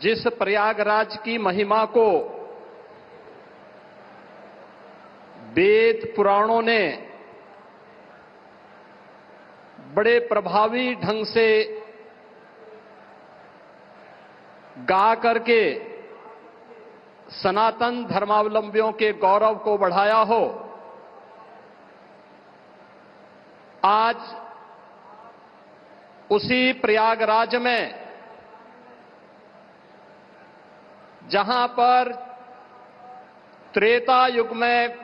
जिस प्रयागराज की महिमा को वेद पुराणों ने बड़े प्रभावी ढंग से गा करके सनातन धर्मावलंबियों के गौरव को बढ़ाया हो, आज उसी प्रयागराज में जहां पर त्रेता युग में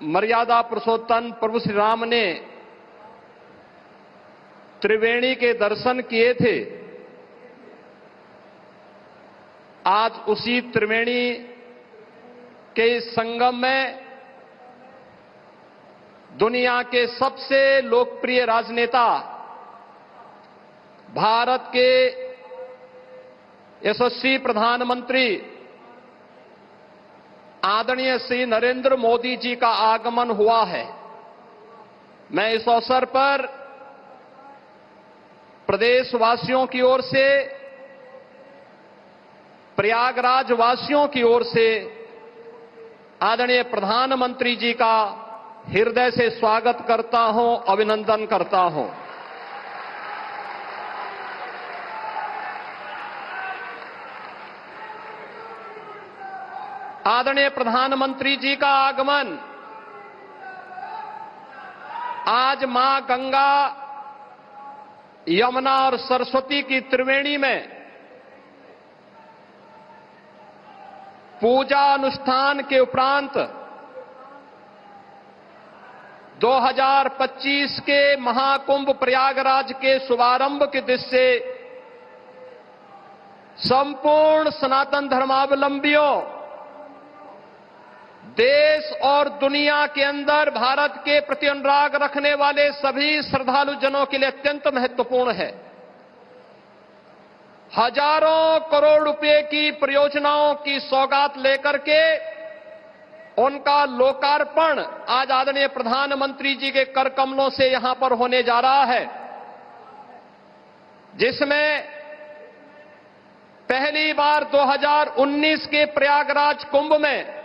मर्यादा पुरुषोत्तम प्रभु श्री राम ने त्रिवेणी के दर्शन किए थे, आज उसी त्रिवेणी के संगम में दुनिया के सबसे लोकप्रिय राजनेता, भारत के यशस्वी प्रधानमंत्री आदरणीय श्री नरेंद्र मोदी जी का आगमन हुआ है। मैं इस अवसर पर प्रदेशवासियों की ओर से, प्रयागराज वासियों की ओर से आदरणीय प्रधानमंत्री जी का हृदय से स्वागत करता हूं, अभिनंदन करता हूं। आदरणीय प्रधानमंत्री जी का आगमन आज मां गंगा, यमुना और सरस्वती की त्रिवेणी में पूजा अनुष्ठान के उपरांत 2025 के महाकुंभ प्रयागराज के शुभारंभ के दृश्य से संपूर्ण सनातन धर्मावलंबियों, देश और दुनिया के अंदर भारत के प्रति अनुराग रखने वाले सभी श्रद्धालु जनों के लिए अत्यंत महत्वपूर्ण है। हजारों करोड़ रुपए की परियोजनाओं की सौगात लेकर के उनका लोकार्पण आज आदरणीय प्रधानमंत्री जी के कर कमलों से यहां पर होने जा रहा है, जिसमें पहली बार 2019 के प्रयागराज कुंभ में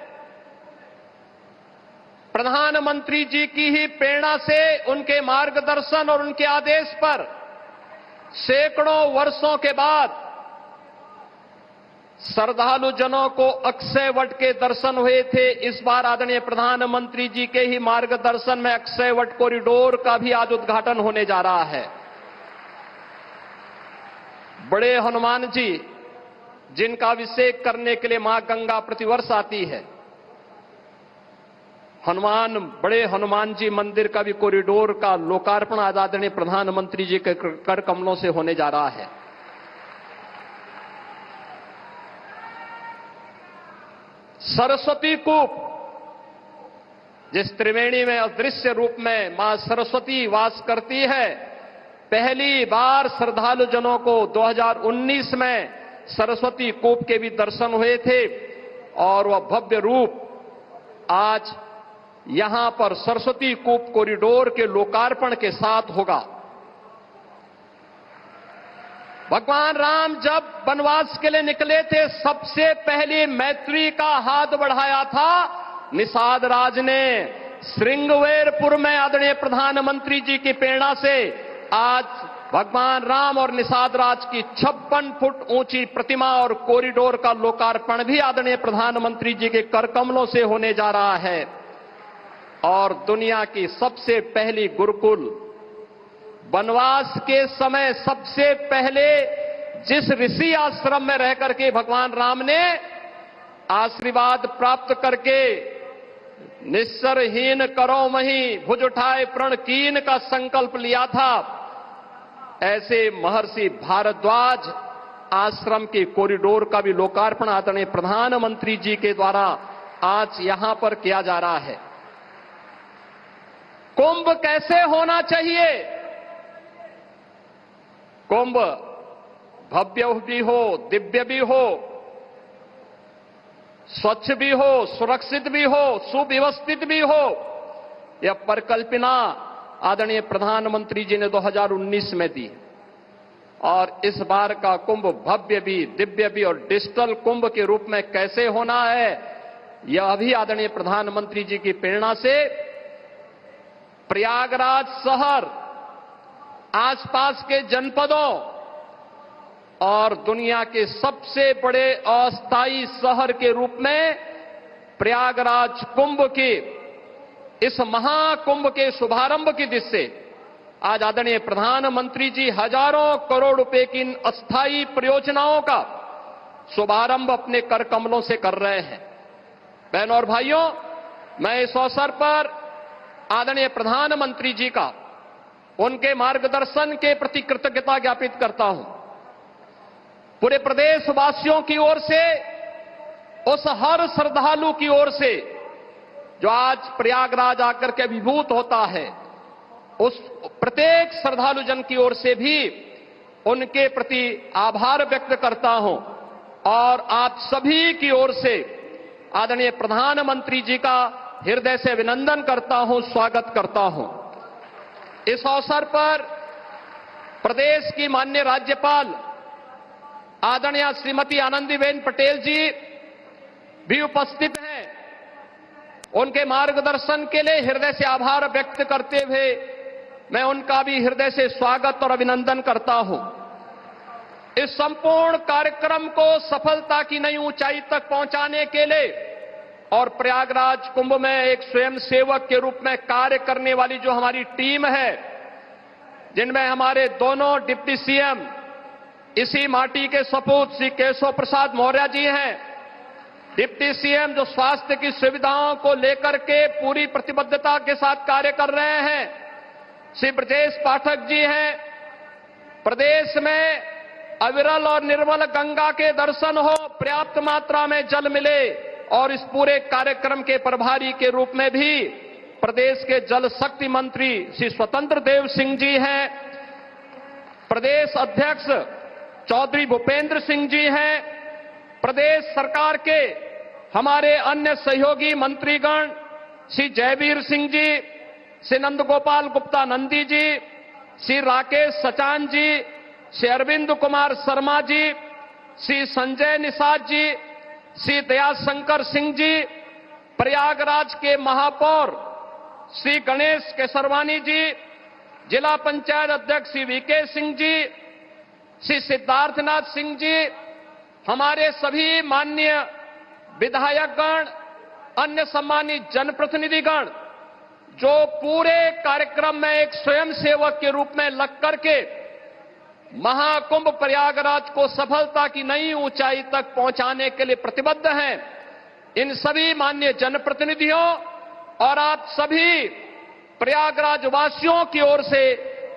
प्रधानमंत्री जी की ही प्रेरणा से, उनके मार्गदर्शन और उनके आदेश पर सैकड़ों वर्षों के बाद श्रद्धालु जनों को अक्षय वट के दर्शन हुए थे। इस बार आदरणीय प्रधानमंत्री जी के ही मार्गदर्शन में अक्षय वट कॉरिडोर का भी आज उद्घाटन होने जा रहा है। बड़े हनुमान जी, जिनका अभिषेक करने के लिए मां गंगा प्रतिवर्ष आती है, बड़े हनुमान जी मंदिर का भी कॉरिडोर का लोकार्पण आज आदरणीय प्रधानमंत्री जी के कर कमलों से होने जा रहा है। सरस्वती कूप, जिस त्रिवेणी में अदृश्य रूप में मां सरस्वती वास करती है, पहली बार श्रद्धालु जनों को 2019 में सरस्वती कूप के भी दर्शन हुए थे और वह भव्य रूप आज यहां पर सरस्वती कूप कॉरिडोर के लोकार्पण के साथ होगा। भगवान राम जब वनवास के लिए निकले थे, सबसे पहले मैत्री का हाथ बढ़ाया था निषाद राज ने। श्रृंगवेरपुर में आदरणीय प्रधानमंत्री जी की प्रेरणा से आज भगवान राम और निषाद राज की 56 फुट ऊंची प्रतिमा और कॉरिडोर का लोकार्पण भी आदरणीय प्रधानमंत्री जी के कर कमलों से होने जा रहा है। और दुनिया की सबसे पहली गुरुकुल, वनवास के समय सबसे पहले जिस ऋषि आश्रम में रह करके भगवान राम ने आशीर्वाद प्राप्त करके निस्सरहीन करो मही भुज उठाए प्रण कीन का संकल्प लिया था, ऐसे महर्षि भारद्वाज आश्रम के कॉरिडोर का भी लोकार्पण आदरणीय प्रधानमंत्री जी के द्वारा आज यहां पर किया जा रहा है। कुंभ कैसे होना चाहिए? कुंभ भव्य भी हो, दिव्य भी हो, स्वच्छ भी हो, सुरक्षित भी हो, सुव्यवस्थित भी हो। यह परिकल्पना आदरणीय प्रधानमंत्री जी ने 2019 में दी। और इस बार का कुंभ भव्य भी, दिव्य भी और डिजिटल कुंभ के रूप में कैसे होना है, यह भी आदरणीय प्रधानमंत्री जी की प्रेरणा से प्रयागराज शहर, आसपास के जनपदों और दुनिया के सबसे बड़े अस्थायी शहर के रूप में प्रयागराज कुंभ के, इस महाकुंभ के शुभारंभ की दिशा से आज आदरणीय प्रधानमंत्री जी हजारों करोड़ रुपए की इन अस्थायी परियोजनाओं का शुभारंभ अपने कर कमलों से कर रहे हैं। बहनों और भाइयों, मैं इस अवसर पर आदरणीय प्रधानमंत्री जी का, उनके मार्गदर्शन के प्रति कृतज्ञता ज्ञापित करता हूं। पूरे प्रदेशवासियों की ओर से, उस हर श्रद्धालु की ओर से जो आज प्रयागराज आकर के विभूत होता है, उस प्रत्येक श्रद्धालु जन की ओर से भी उनके प्रति आभार व्यक्त करता हूं और आप सभी की ओर से आदरणीय प्रधानमंत्री जी का हृदय से अभिनंदन करता हूं, स्वागत करता हूं। इस अवसर पर प्रदेश की माननीय राज्यपाल आदरणीय श्रीमती आनंदीबेन पटेल जी भी उपस्थित हैं। उनके मार्गदर्शन के लिए हृदय से आभार व्यक्त करते हुए मैं उनका भी हृदय से स्वागत और अभिनंदन करता हूं। इस संपूर्ण कार्यक्रम को सफलता की नई ऊंचाई तक पहुंचाने के लिए और प्रयागराज कुंभ में एक स्वयंसेवक के रूप में कार्य करने वाली जो हमारी टीम है, जिनमें हमारे दोनों डिप्टी सीएम, इसी माटी के सपूत श्री केशव प्रसाद मौर्य जी हैं, डिप्टी सीएम जो स्वास्थ्य की सुविधाओं को लेकर के पूरी प्रतिबद्धता के साथ कार्य कर रहे हैं, श्री ब्रजेश पाठक जी हैं, प्रदेश में अविरल और निर्मल गंगा के दर्शन हो, पर्याप्त मात्रा में जल मिले और इस पूरे कार्यक्रम के प्रभारी के रूप में भी प्रदेश के जल शक्ति मंत्री श्री स्वतंत्र देव सिंह जी हैं, प्रदेश अध्यक्ष चौधरी भूपेंद्र सिंह जी हैं, प्रदेश सरकार के हमारे अन्य सहयोगी मंत्रीगण श्री जयवीर सिंह जी, श्री नंदगोपाल गुप्ता नंदी जी, श्री राकेश सचान जी, श्री अरविंद कुमार शर्मा जी, श्री संजय निषाद जी, श्री दयाशंकर सिंह जी, प्रयागराज के महापौर श्री गणेश केसरवानी जी, जिला पंचायत अध्यक्ष श्री वीके सिंह जी, श्री सिद्धार्थनाथ सिंह जी, हमारे सभी माननीय विधायकगण, अन्य सम्मानित जनप्रतिनिधिगण जो पूरे कार्यक्रम में एक स्वयंसेवक के रूप में लग करके महाकुंभ प्रयागराज को सफलता की नई ऊंचाई तक पहुंचाने के लिए प्रतिबद्ध हैं, इन सभी माननीय जनप्रतिनिधियों और आप सभी प्रयागराज वासियों की ओर से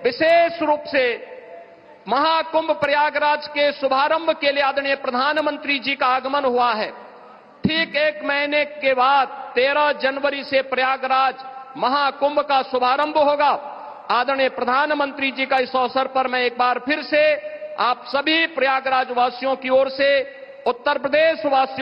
विशेष रूप से महाकुंभ प्रयागराज के शुभारंभ के लिए आदरणीय प्रधानमंत्री जी का आगमन हुआ है। ठीक एक महीने के बाद 13 जनवरी से प्रयागराज महाकुंभ का शुभारंभ होगा। आदरणीय प्रधानमंत्री जी का इस अवसर पर मैं एक बार फिर से आप सभी प्रयागराज वासियों की ओर से, उत्तर प्रदेश वासियों